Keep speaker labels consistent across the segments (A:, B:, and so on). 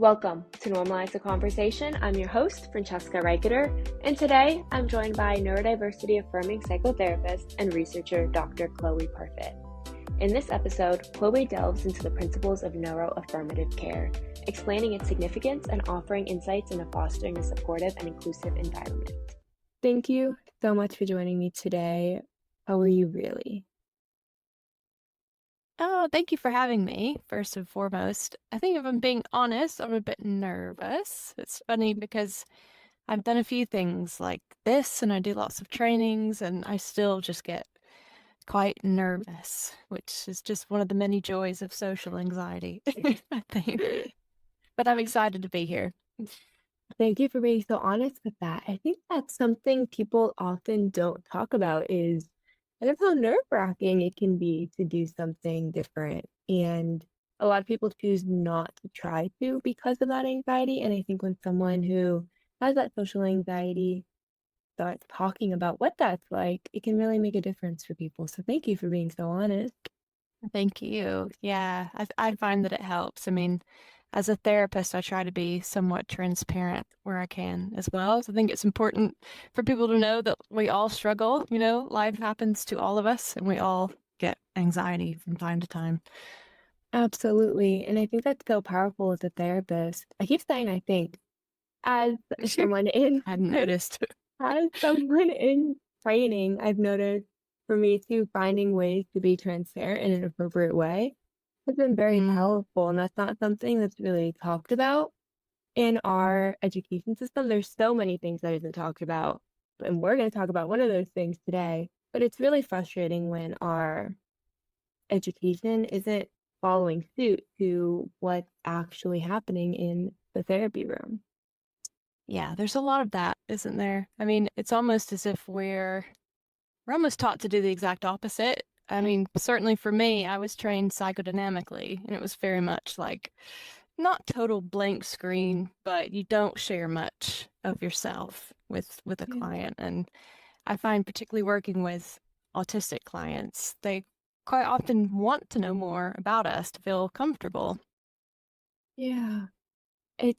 A: Welcome to Normalize the Conversation. I'm your host, Francesca Reicheter, and today I'm joined by neurodiversity affirming psychotherapist and researcher Dr. Cloie Parfitt. In this episode, Cloie delves into the principles of neuro-affirmative care, explaining its significance and offering insights into fostering a supportive and inclusive environment. Thank you so much for joining me today. How are you really?
B: Oh, thank you for having me, first and foremost. I think if I'm being honest, I'm a bit nervous. It's funny because I've done a few things like this and I do lots of trainings and I still just get quite nervous, which is just one of the many joys of social anxiety, I think. But I'm excited to be here.
A: Thank you for being so honest with that. I think that's something people often don't talk about is kind of how nerve-wracking it can be to do something different. And a lot of people choose not to try to because of that anxiety. And I think when someone who has that social anxiety starts talking about what that's like, it can really make a difference for people. So thank you for being so honest.
B: Thank you. Yeah, I find that it helps. I mean, as a therapist, I try to be somewhat transparent where I can as well. So I think it's important for people to know that we all struggle. Life happens to all of us, and we all get anxiety from time to time.
A: Absolutely. And I think that's so powerful as a therapist. I keep saying I think as someone in
B: I hadn't noticed.
A: as someone in training, I've noticed for me too, finding ways to be transparent in an appropriate way has been very
B: Mm,
A: powerful. And that's not something that's really talked about in our education system. There's so many things that isn't talked about. And we're going to talk about one of those things today. But it's really frustrating when our education isn't following suit to what's actually happening in the therapy room.
B: yeah, there's a lot of that, isn't there? I mean, it's almost as if we're almost taught to do the exact opposite. I mean, certainly for me, I was trained psychodynamically, and it was very much like not total blank screen, but you don't share much of yourself with a
A: Yeah.
B: client. And I find particularly working with autistic clients, they quite often want to know more about us to feel comfortable.
A: Yeah. It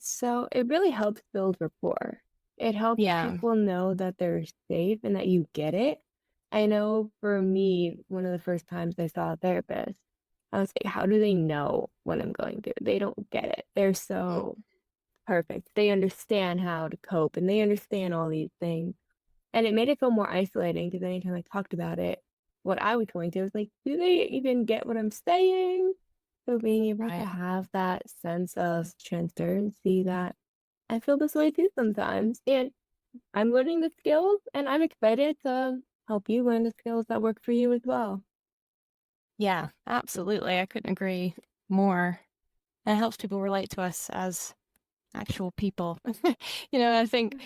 A: really helps build rapport. It helps
B: Yeah,
A: people know that they're safe and that you get it. I know for me, one of the first times I saw a therapist, I was like, how do they know what I'm going through? They don't get it. They're so perfect. They understand how to cope and they understand all these things. And it made it feel more isolating because anytime I talked about it, what I was going through, I was like, do they even get what I'm saying? So being able to
B: right.
A: have that sense of transparency that I feel this way too sometimes. And I'm learning the skills and I'm excited to help you learn the skills that work for you as well.
B: Yeah, absolutely. I couldn't agree more. And it helps people relate to us as actual people. I think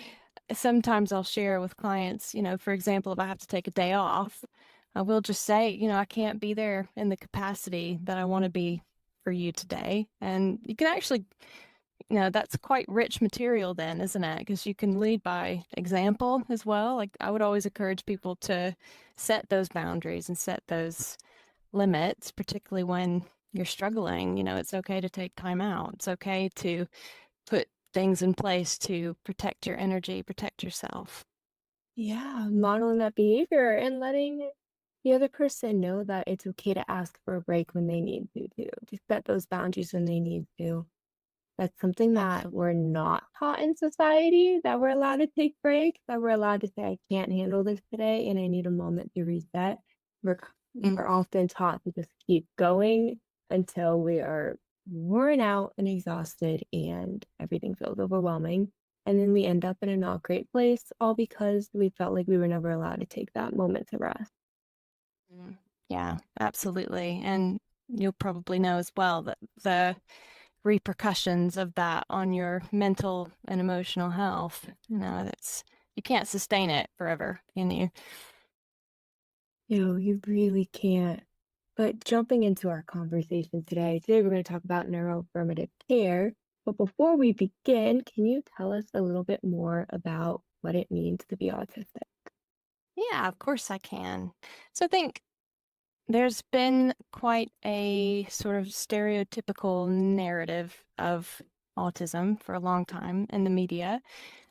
B: sometimes I'll share with clients, for example, if I have to take a day off, I will just say, I can't be there in the capacity that I want to be for you today. And you can actually, that's quite rich material then, isn't it? Because you can lead by example as well. Like I would always encourage people to set those boundaries and set those limits, particularly when you're struggling. It's okay to take time out. It's okay to put things in place to protect your energy, protect yourself.
A: Yeah, modeling that behavior and letting the other person know that it's okay to ask for a break when they need to, too. To set those boundaries when they need to. That's something that we're
B: Absolutely.
A: not taught in society, that we're allowed to take breaks, that we're allowed to say, "I can't handle this today and I need a moment to reset."
B: Mm,
A: We're often taught to just keep going until we are worn out and exhausted and everything feels overwhelming, and then we end up in a not great place, all because we felt like we were never allowed to take that moment to rest.
B: mm. Yeah, absolutely. And you'll probably know as well that the repercussions of that on your mental and emotional health, that's you can't sustain it forever, can you?
A: You really can't. But jumping into our conversation today we're going to talk about neuroaffirmative care. But before we begin, can you tell us a little bit more about what it means to be autistic?
B: Yeah, of course I can. So I think there's been quite a sort of stereotypical narrative of autism for a long time in the media.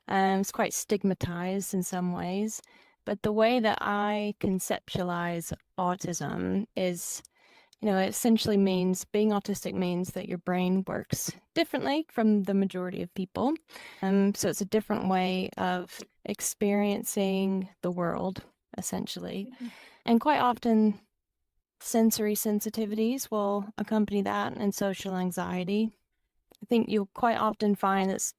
B: It's quite stigmatized in some ways. But the way that I conceptualize autism is, it essentially means being autistic means that your brain works differently from the majority of people. So it's a different way of experiencing the world, essentially. And quite often, sensory sensitivities will accompany that and social anxiety. I think you'll quite often find it's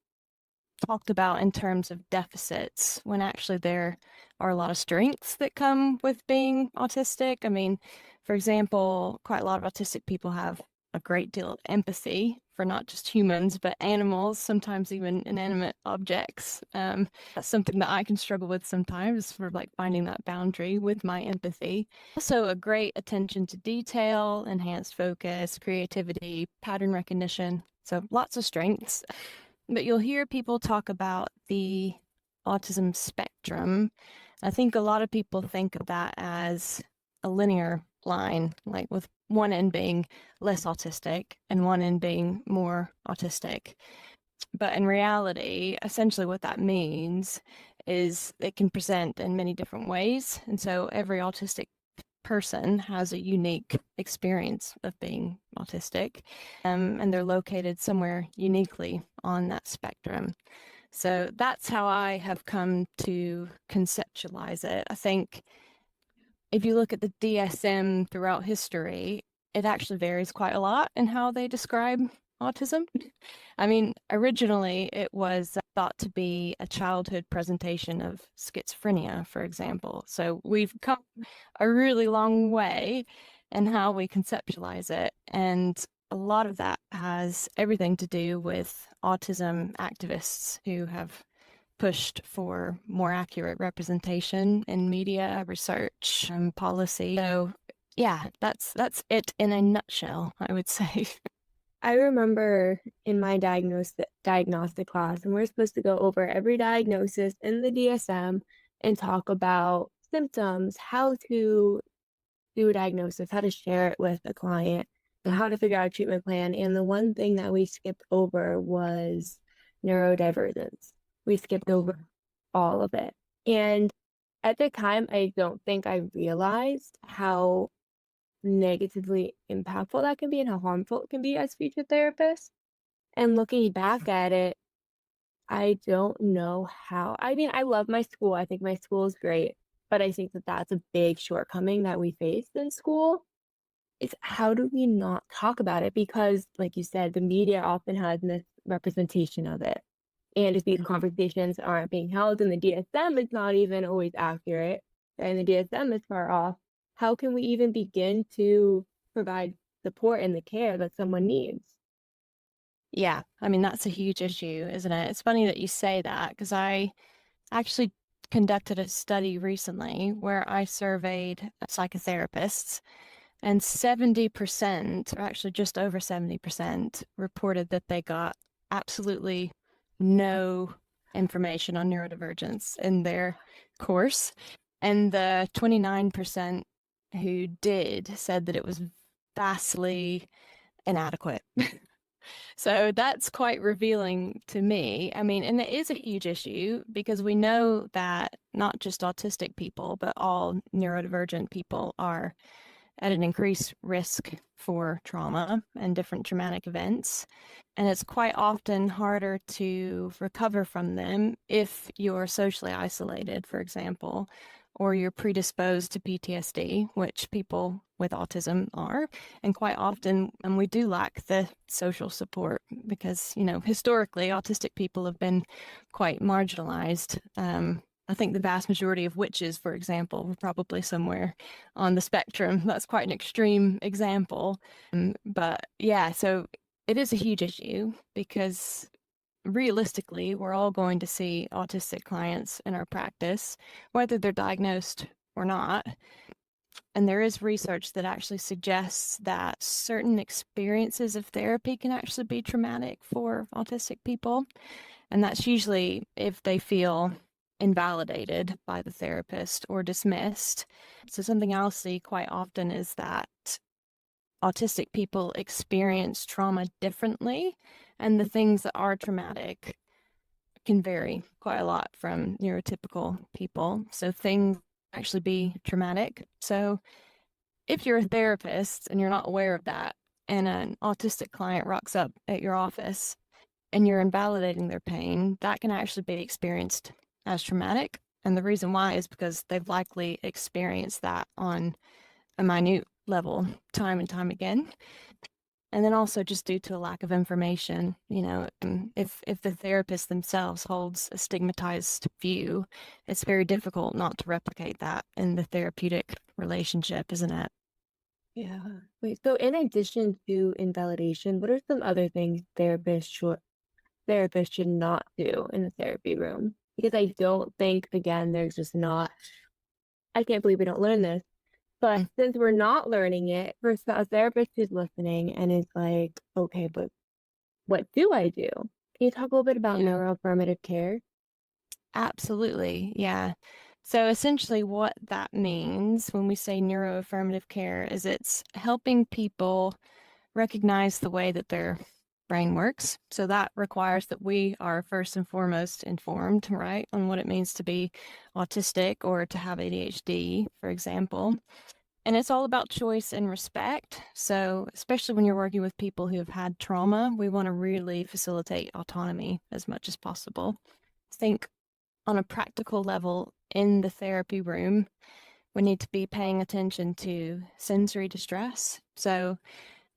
B: talked about in terms of deficits when actually there are a lot of strengths that come with being autistic. I mean, for example, quite a lot of autistic people have a great deal of empathy for not just humans, but animals, sometimes even inanimate objects. That's something that I can struggle with sometimes for like finding that boundary with my empathy. Also, a great attention to detail, enhanced focus, creativity, pattern recognition. So lots of strengths. But you'll hear people talk about the autism spectrum. I think a lot of people think of that as a linear line, like with one end being less autistic and one end being more autistic. But in reality, essentially what that means is it can present in many different ways. And so every autistic person has a unique experience of being autistic, and they're located somewhere uniquely on that spectrum. So that's how I have come to conceptualize it. I think if you look at the DSM throughout history, it actually varies quite a lot in how they describe autism. I mean, originally it was thought to be a childhood presentation of schizophrenia, for example. So we've come a really long way in how we conceptualize it. And a lot of that has everything to do with autism activists who have pushed for more accurate representation in media, research, and policy. So yeah, that's it in a nutshell, I would say.
A: I remember in my diagnostic class, and we're supposed to go over every diagnosis in the DSM and talk about symptoms, how to do a diagnosis, how to share it with a client, and how to figure out a treatment plan. And the one thing that we skipped over was neurodivergence. We skipped over all of it. And at the time, I don't think I realized how negatively impactful that can be and how harmful it can be as speech therapists. And looking back at it, I don't know how. I mean, I love my school. I think my school is great, but I think that that's a big shortcoming that we face in school. It's how do we not talk about it? Because, like you said, the media often has misrepresentation of it. And if these conversations aren't being held and the DSM is not even always accurate, and the DSM is far off, how can we even begin to provide support and the care that someone needs?
B: Yeah, I mean, that's a huge issue, isn't it? It's funny that you say that because I actually conducted a study recently where I surveyed psychotherapists, and 70%, or actually just over 70%, reported that they got absolutely no information on neurodivergence in their course. And the 29% who did said that it was vastly inadequate. So that's quite revealing to me. I mean, and it is a huge issue because we know that not just autistic people, but all neurodivergent people are at an increased risk for trauma and different traumatic events. And it's quite often harder to recover from them if you're socially isolated, for example, or you're predisposed to PTSD, which people with autism are. And quite often, and we do lack the social support because, historically, autistic people have been quite marginalized. I think the vast majority of witches, for example, were probably somewhere on the spectrum. That's quite an extreme example. But yeah, so it is a huge issue because realistically, we're all going to see autistic clients in our practice, whether they're diagnosed or not. And there is research that actually suggests that certain experiences of therapy can actually be traumatic for autistic people. And that's usually if they feel invalidated by the therapist or dismissed. So something I'll see quite often is that autistic people experience trauma differently And the things that are traumatic can vary quite a lot from neurotypical people. So things actually be traumatic. So if you're a therapist and you're not aware of that, and an autistic client rocks up at your office and you're invalidating their pain, that can actually be experienced as traumatic. And the reason why is because they've likely experienced that on a minute level time and time again. And then also just due to a lack of information, if the therapist themselves holds a stigmatized view, it's very difficult not to replicate that in the therapeutic relationship, isn't it?
A: Yeah. Wait, so in addition to invalidation, what are some other things therapists should not do in the therapy room? Because I don't think, again, there's just not, I can't believe we don't learn this. But
B: Mm.
A: since we're not learning it, for a therapist who's listening and is like, okay, but what do I do? Can you talk a little bit about
B: Yeah.
A: neuroaffirmative care?
B: Absolutely. Yeah. So essentially, what that means when we say neuroaffirmative care is it's helping people recognize the way that their brain works. So that requires that we are first and foremost informed, right, on what it means to be autistic or to have ADHD, for example. And it's all about choice and respect. So, especially when you're working with people who have had trauma, we want to really facilitate autonomy as much as possible. Think on a practical level in the therapy room, we need to be paying attention to sensory distress. So,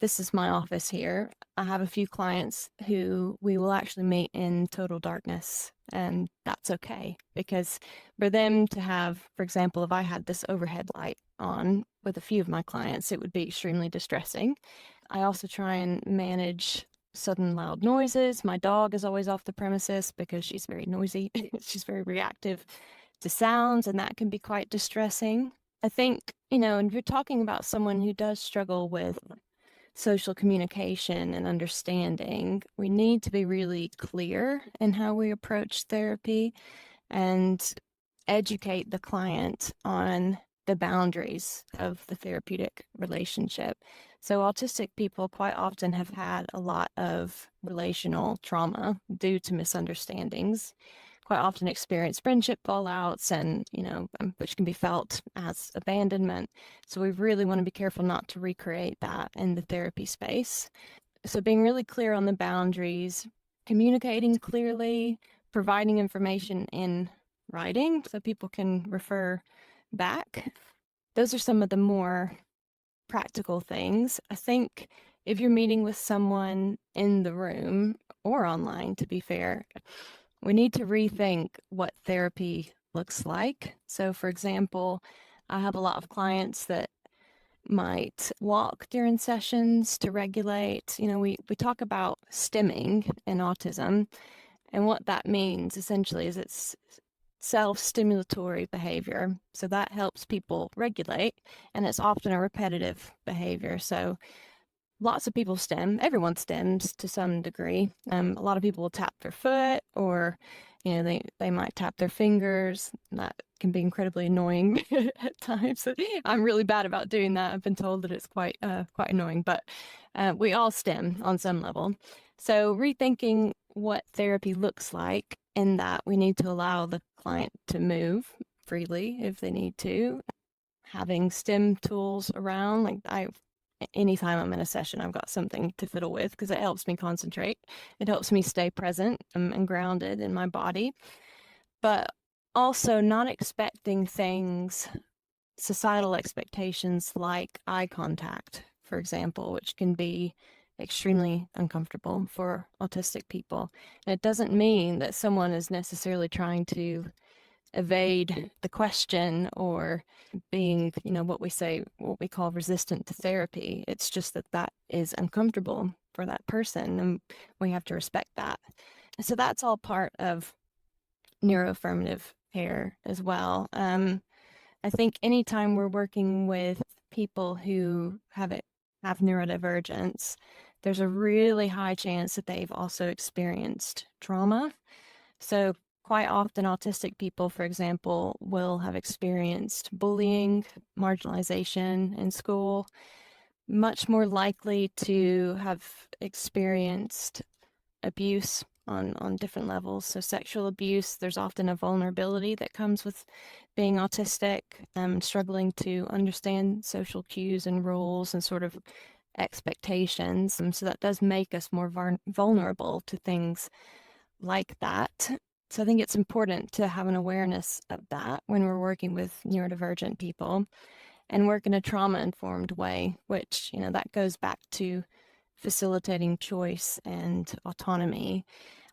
B: this is my office here. I have a few clients who we will actually meet in total darkness, and that's okay because for them to have, for example, if I had this overhead light on with a few of my clients, it would be extremely distressing. I also try and manage sudden loud noises. My dog is always off the premises because she's very noisy. She's very reactive to sounds, and that can be quite distressing. I think, and you're talking about someone who does struggle with social communication and understanding, we need to be really clear in how we approach therapy and educate the client on the boundaries of the therapeutic relationship. So, autistic people quite often have had a lot of relational trauma due to misunderstandings, quite often experience friendship fallouts and, which can be felt as abandonment. So, we really want to be careful not to recreate that in the therapy space. So, being really clear on the boundaries, communicating clearly, providing information in writing so people can refer back. Those are some of the more practical things. I think if you're meeting with someone in the room or online, to be fair, we need to rethink what therapy looks like. So, for example, I have a lot of clients that might walk during sessions to regulate. We talk about stimming in autism, and what that means essentially is it's self-stimulatory behavior. So that helps people regulate, and it's often a repetitive behavior. So lots of people stim. Everyone stims to some degree. A lot of people will tap their foot, or they might tap their fingers. That can be incredibly annoying at times. I'm really bad about doing that. I've been told that it's quite annoying, but we all stim on some level. So rethinking what therapy looks like, in that we need to allow the client to move freely if they need to. Having stim tools around, like anytime I'm in a session, I've got something to fiddle with because it helps me concentrate. It helps me stay present and grounded in my body. But also not expecting things, societal expectations like eye contact, for example, which can be extremely uncomfortable for autistic people. And it doesn't mean that someone is necessarily trying to evade the question or being, what we call resistant to therapy. It's just that that is uncomfortable for that person, and we have to respect that. So that's all part of neuroaffirmative care as well. I think anytime we're working with people who have neurodivergence, there's a really high chance that they've also experienced trauma. So quite often autistic people, for example, will have experienced bullying, marginalization in school, much more likely to have experienced abuse on different levels. So sexual abuse, there's often a vulnerability that comes with being autistic, struggling to understand social cues and rules and sort of expectations. And so that does make us more vulnerable to things like that. So I think it's important to have an awareness of that when we're working with neurodivergent people and work in a trauma-informed way, which, that goes back to facilitating choice and autonomy.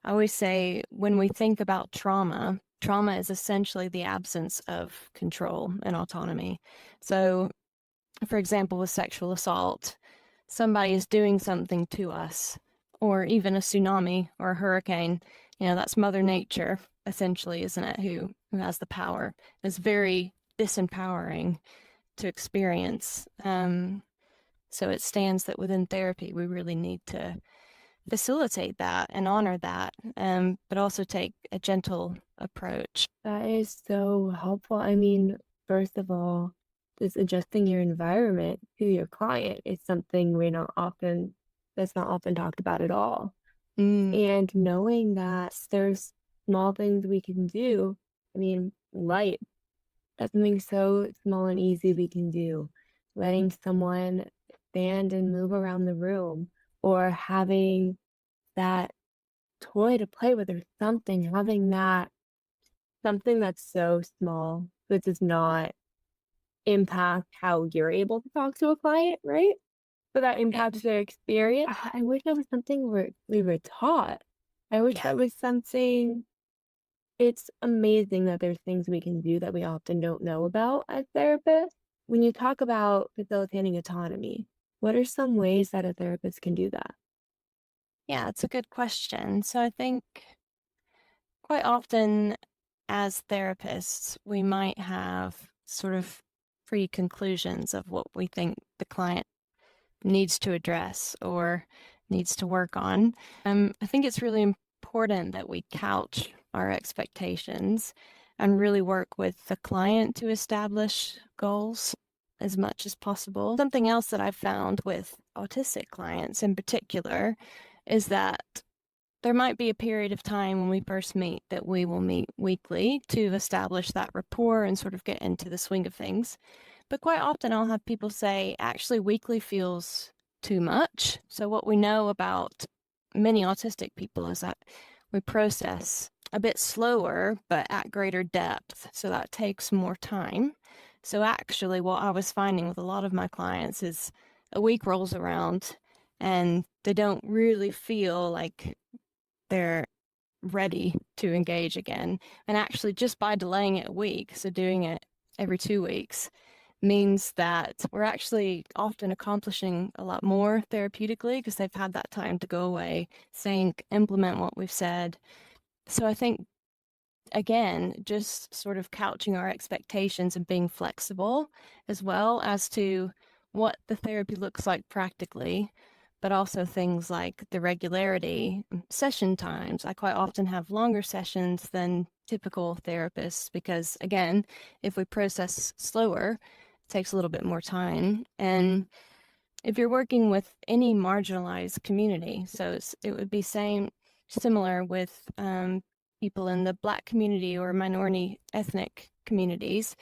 B: I always say when we think about trauma, trauma is essentially the absence of control and autonomy. So, for example, with sexual assault, somebody is doing something to us, or even a tsunami or a hurricane. That's Mother Nature, essentially, isn't it? Who has the power. It's very disempowering to experience. So it stands that within therapy, we really need to facilitate that and honor that, but also take a gentle approach.
A: That is so helpful. I mean, first of all, just adjusting your environment to your client is something that's not often talked about at all.
B: Mm,
A: And knowing that there's small things we can do. I mean, light, that's something so small and easy we can do. Letting someone stand and move around the room, or having that toy to play with, or something, having that something that's so small that does not impact how you're able to talk to a client, right? But that
B: yeah,
A: impacts their experience. I wish that was something we were taught. I wish
B: yeah.
A: that was something. It's amazing that there's things we can do that we often don't know about as therapists. When you talk about facilitating autonomy, what are some ways that a therapist can do that?
B: Yeah, it's a good question. So I think quite often as therapists, we might have sort of pre-conclusions of what we think the client needs to address or needs to work on. I think it's really important that we couch our expectations and really work with the client to establish goals as much as possible. Something else that I've found with autistic clients in particular is that there might be a period of time when we first meet that we will meet weekly to establish that rapport and sort of get into the swing of things. But quite often I'll have people say, actually, weekly feels too much. So, what we know about many autistic people is that we process a bit slower, but at greater depth. So, that takes more time. So, actually, what I was finding with a lot of my clients is a week rolls around and they don't really feel like they're ready to engage again. And actually, just by delaying it a week, so doing it every 2 weeks, means that we're actually often accomplishing a lot more therapeutically because they've had that time to go away, think, implement what we've said. So I think, again, just sort of couching our expectations and being flexible as well as to what the therapy looks like practically, but also things like the regularity, session times. I quite often have longer sessions than typical therapists because, again, if we process slower, it takes a little bit more time. And if you're working with any marginalized community, so it would be similar with people in the Black community or minority ethnic communities.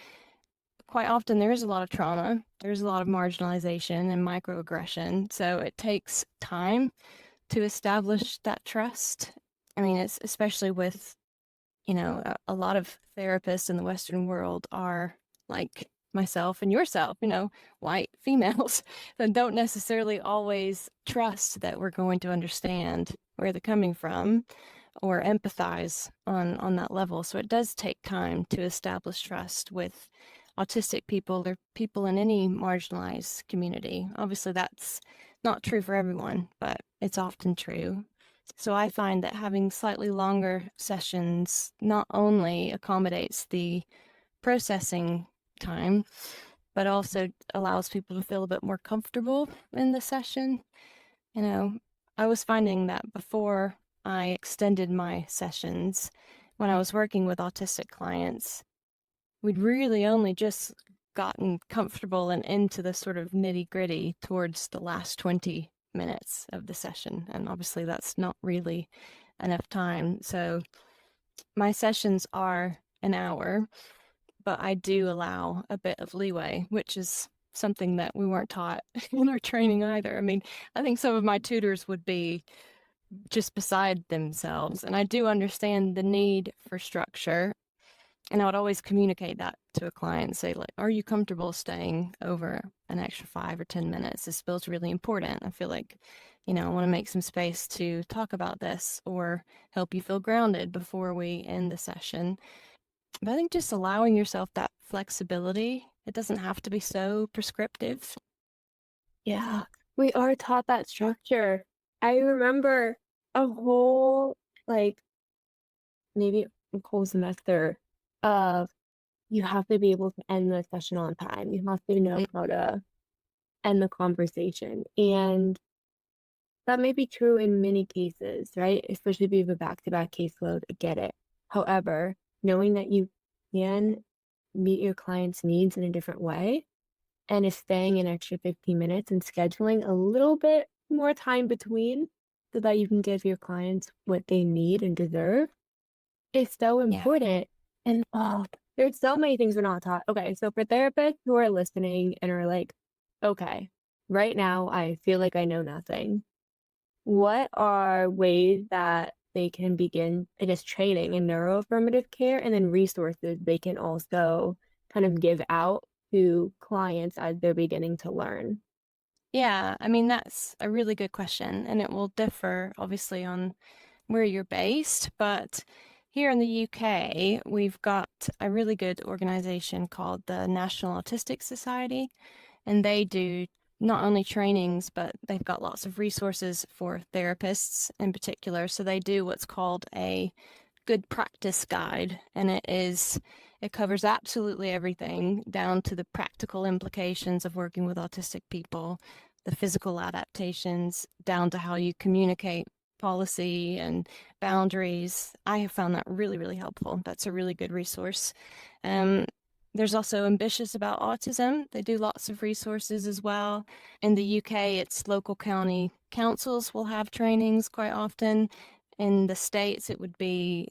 B: Quite often there is a lot of trauma, there's a lot of marginalization and microaggression, so it takes time to establish that trust. I mean, it's especially with, a lot of therapists in the Western world are like myself and yourself, white females that don't necessarily always trust that we're going to understand where they're coming from or empathize on that level. So it does take time to establish trust with autistic people or people in any marginalized community. Obviously, that's not true for everyone, but it's often true. So I find that having slightly longer sessions not only accommodates the processing time, but also allows people to feel a bit more comfortable in the session. You know, I was finding that before I extended my sessions, when I was working with autistic clients, we'd really only just gotten comfortable and into the sort of nitty gritty towards the last 20 minutes of the session. And obviously that's not really enough time. So my sessions are an hour, but I do allow a bit of leeway, which is something that we weren't taught in our training either. I mean, I think some of my tutors would be just beside themselves. And I do understand the need for structure. And I would always communicate that to a client, say, like, are you comfortable staying over an extra 5 or 10 minutes? This feels really important. I feel like, I want to make some space to talk about this or help you feel grounded before we end the session. But I think just allowing yourself that flexibility, it doesn't have to be so prescriptive.
A: Yeah, we are taught that structure. I remember a whole, like, maybe a whole semester of you have to be able to end the session on time. You have to know
B: Mm.
A: how to end the conversation. And that may be true in many cases, right? Especially if you have a back-to-back caseload, I get it. However, knowing that you can meet your client's needs in a different way and is staying an extra 15 minutes and scheduling a little bit more time between so that you can give your clients what they need and deserve is so
B: Yeah.
A: important. And there's so many things we're not taught. Okay, so for therapists who are listening and are like, okay, right now I feel like I know nothing. What are ways that they can begin, I guess, training in neuroaffirmative care and then resources they can also kind of give out to clients as they're beginning to learn?
B: Yeah, I mean, that's a really good question, and it will differ obviously on where you're based, but here in the UK, we've got a really good organization called the National Autistic Society, and they do not only trainings, but they've got lots of resources for therapists in particular. So they do what's called a good practice guide, and it covers absolutely everything down to the practical implications of working with autistic people, the physical adaptations, down to how you communicate policy and boundaries. I have found that really, really helpful. That's a really good resource. Um, there's also Ambitious About Autism. They do lots of resources as well. In the UK, it's local county councils will have trainings quite often. In the States, it would be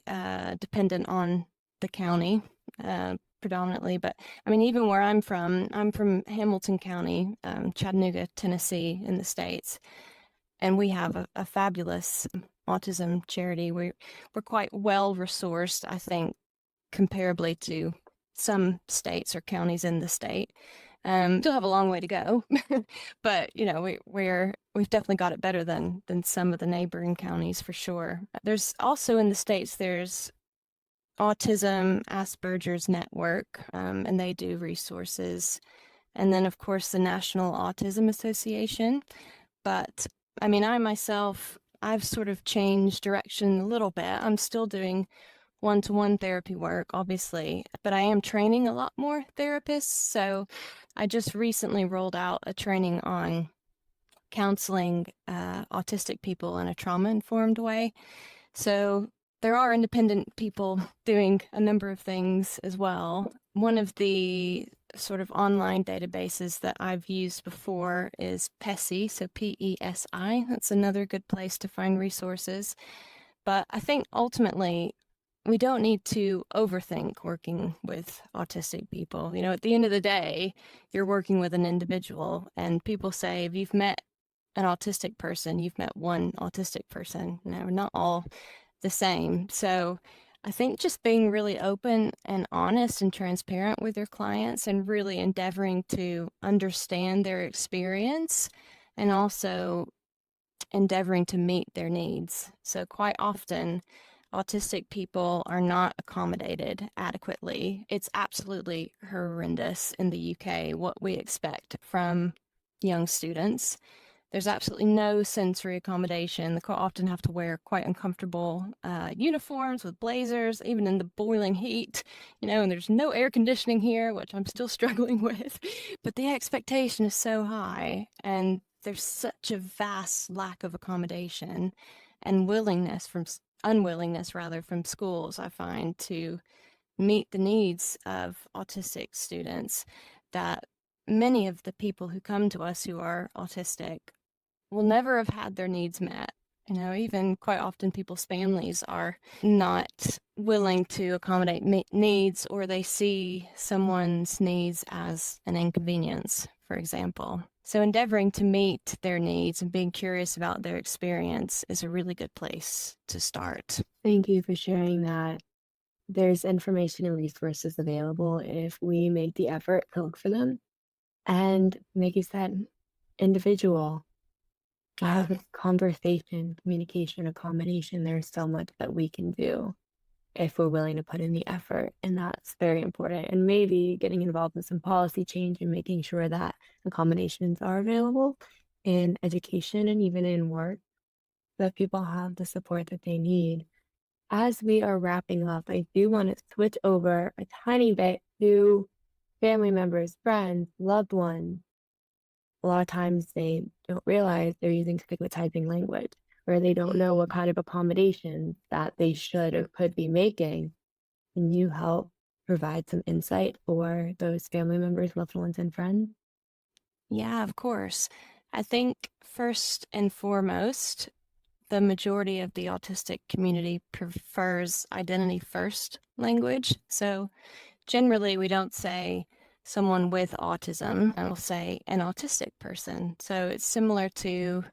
B: dependent on the county predominantly. But I mean, even where I'm from Hamilton County, Chattanooga, Tennessee, in the States, and we have a fabulous autism charity. We're quite well resourced, I think, comparably to some states or counties in the state. Still have a long way to go, but we've definitely got it better than some of the neighboring counties for sure. There's also in the States, there's Autism Asperger's Network, and they do resources. And then, of course, the National Autism Association. But I mean, I myself, I've sort of changed direction a little bit. I'm still doing one-to-one therapy work, obviously, but I am training a lot more therapists. So I just recently rolled out a training on counseling autistic people in a trauma-informed way. So there are independent people doing a number of things as well. One of the sort of online databases that I've used before is PESI, so PESI. That's another good place to find resources. But I think ultimately, we don't need to overthink working with autistic people. At the end of the day, you're working with an individual, and people say if you've met an autistic person, you've met one autistic person. We're not all the same. So I think just being really open and honest and transparent with your clients and really endeavoring to understand their experience and also endeavoring to meet their needs. So quite often, autistic people are not accommodated adequately. It's absolutely horrendous in the UK what we expect from young students. There's absolutely no sensory accommodation. They quite often have to wear quite uncomfortable uniforms with blazers, even in the boiling heat, and there's no air conditioning here, which I'm still struggling with. But the expectation is so high, and there's such a vast lack of accommodation and unwillingness rather from schools, I find, to meet the needs of autistic students, that many of the people who come to us who are autistic will never have had their needs met. Even quite often people's families are not willing to accommodate needs, or they see someone's needs as an inconvenience, for example. So endeavoring to meet their needs and being curious about their experience is a really good place to start.
A: Thank you for sharing that. There's information and resources available if we make the effort to look for them. And like you said, individual, have a conversation, communication, accommodation. There's so much that we can do if we're willing to put in the effort, and that's very important. And maybe getting involved in some policy change and making sure that accommodations are available in education and even in work, so that people have the support that they need. As we are wrapping up, I do want to switch over a tiny bit to family members, friends, loved ones. A lot of times they don't realize they're using stigmatizing language, or they don't know what kind of accommodations that they should or could be making. Can you help provide some insight for those family members, loved ones, and friends?
B: Yeah, of course. I think first and foremost, the majority of the autistic community prefers identity first language. So generally, we don't say someone with autism, and we'll say an autistic person. So it's similar to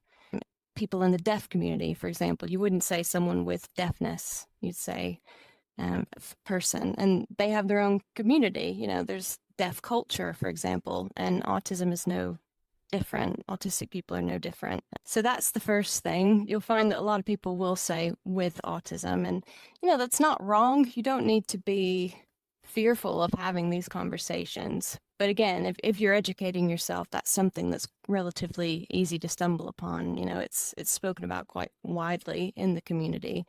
B: people in the deaf community, for example. You wouldn't say someone with deafness, you'd say person. And they have their own community. There's deaf culture, for example, and autism is no different. Autistic people are no different. So that's the first thing. You'll find that a lot of people will say with autism, and that's not wrong. You don't need to be fearful of having these conversations. But again, if you're educating yourself, that's something that's relatively easy to stumble upon. It's spoken about quite widely in the community.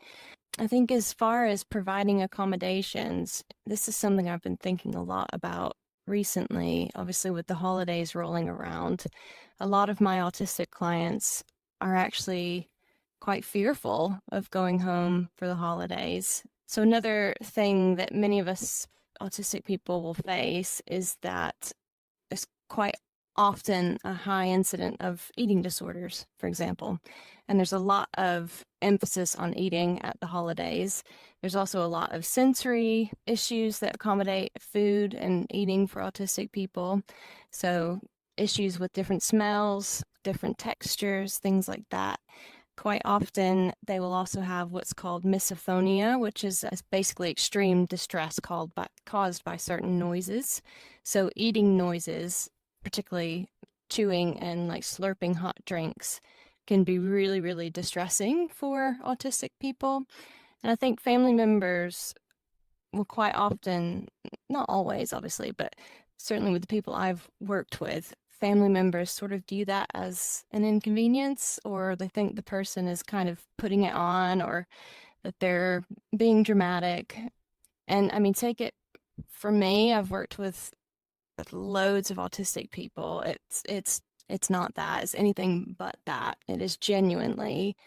B: I think as far as providing accommodations, this is something I've been thinking a lot about recently. Obviously, with the holidays rolling around, a lot of my autistic clients are actually quite fearful of going home for the holidays. So another thing that many of us autistic people will face is that there's quite often a high incident of eating disorders, for example. And there's a lot of emphasis on eating at the holidays. There's also a lot of sensory issues that accommodate food and eating for autistic people. So issues with different smells, different textures, things like that. Quite often, they will also have what's called misophonia, which is basically extreme distress caused by certain noises. So eating noises, particularly chewing and like slurping hot drinks, can be really, really distressing for autistic people. And I think family members will quite often, not always, obviously, but certainly with the people I've worked with, family members sort of view that as an inconvenience, or they think the person is kind of putting it on, or that they're being dramatic. And I mean, take it from me, I've worked with loads of autistic people. It's not that. It's anything but that. It is genuinely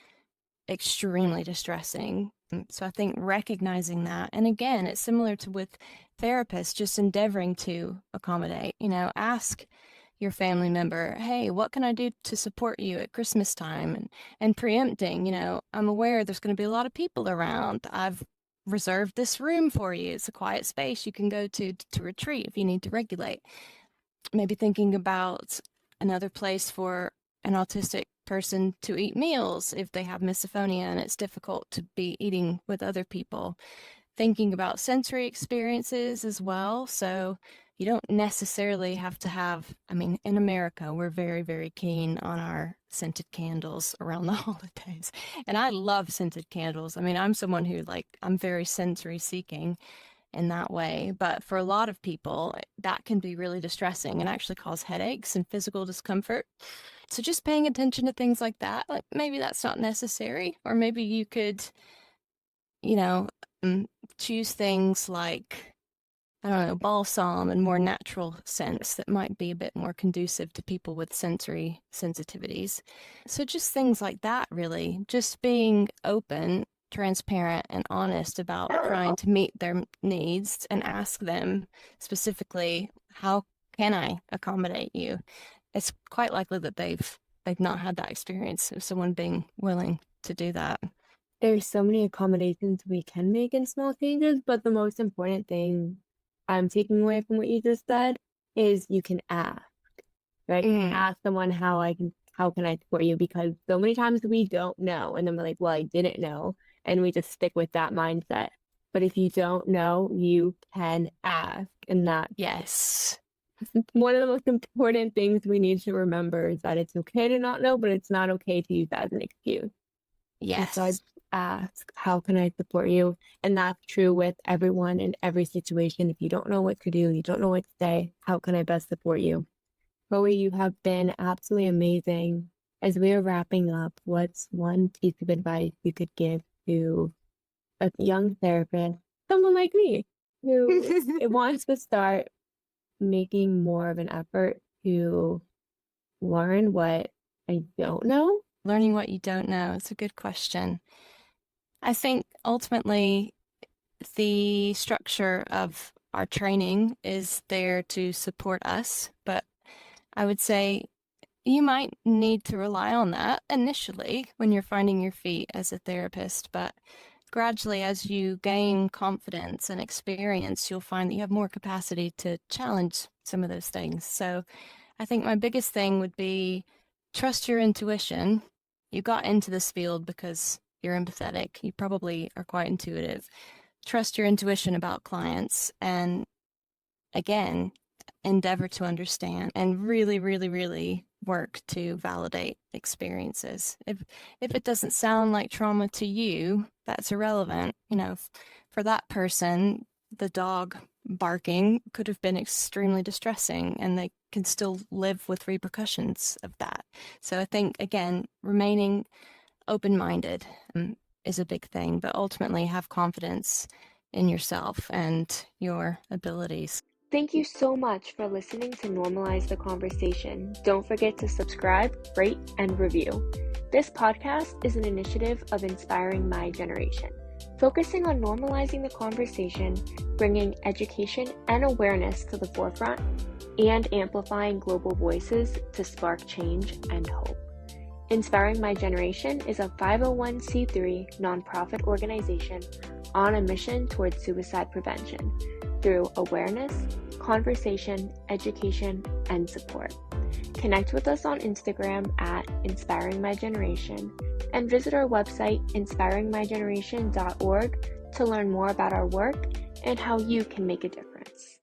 B: extremely distressing. So I think recognizing that, and again, it's similar to with therapists, just endeavoring to accommodate. Ask your family member, hey, what can I do to support you at Christmas time? And preempting, I'm aware there's going to be a lot of people around. I've reserved this room for you. It's a quiet space you can go to retreat if you need to regulate. Maybe thinking about another place for an autistic person to eat meals if they have misophonia and it's difficult to be eating with other people. Thinking about sensory experiences as well. So you don't necessarily have to have, I mean, in America, we're very, very keen on our scented candles around the holidays. And I love scented candles. I mean, I'm someone who I'm very sensory seeking in that way. But for a lot of people, that can be really distressing and actually cause headaches and physical discomfort. So just paying attention to things like that, like maybe that's not necessary, or maybe you could, you know, choose things like, I don't know, balsam and more natural scents that might be a bit more conducive to people with sensory sensitivities. So just things like that, really. Just being open, transparent, and honest about trying to meet their needs, and ask them specifically, how can I accommodate you? It's quite likely that they've they've not had that experience of someone being willing to do that.
A: There's so many accommodations we can make in small changes, but the most important thing I'm taking away from what you just said is you can ask, right?
B: Mm,
A: Ask someone how can I support you? Because so many times we don't know, and then we're like, well, I didn't know, and we just stick with that mindset. But if you don't know, you can ask, and that's
B: yes.
A: one of the most important things we need to remember is that it's okay to not know, but it's not okay to use that as an excuse. And so I
B: Yes.
A: ask, how can I support you? And that's true with everyone in every situation. If you don't know what to do, you don't know what to say, how can I best support you? Chloe, you have been absolutely amazing. As we are wrapping up, what's one piece of advice you could give to a young therapist, someone like me, who wants to start making more of an effort to learn what I don't know?
B: Learning what you don't know. It's a good question. I think ultimately the structure of our training is there to support us, but I would say you might need to rely on that initially when you're finding your feet as a therapist, but gradually as you gain confidence and experience, you'll find that you have more capacity to challenge some of those things. So I think my biggest thing would be trust your intuition. You got into this field because you're empathetic. You probably are quite intuitive. Trust your intuition about clients and again, endeavor to understand and really, really, really work to validate experiences. If it doesn't sound like trauma to you, that's irrelevant. You know, for that person, the dog barking could have been extremely distressing and they can still live with repercussions of that. So I think again, remaining open-minded is a big thing, but ultimately have confidence in yourself and your abilities.
A: Thank you so much for listening to Normalize the Conversation. Don't forget to subscribe, rate, and review. This podcast is an initiative of Inspiring My Generation, focusing on normalizing the conversation, bringing education and awareness to the forefront, and amplifying global voices to spark change and hope. Inspiring My Generation is a 501c3 nonprofit organization on a mission towards suicide prevention through awareness, conversation, education, and support. Connect with us on Instagram at Inspiring My Generation and visit our website inspiringmygeneration.org to learn more about our work and how you can make a difference.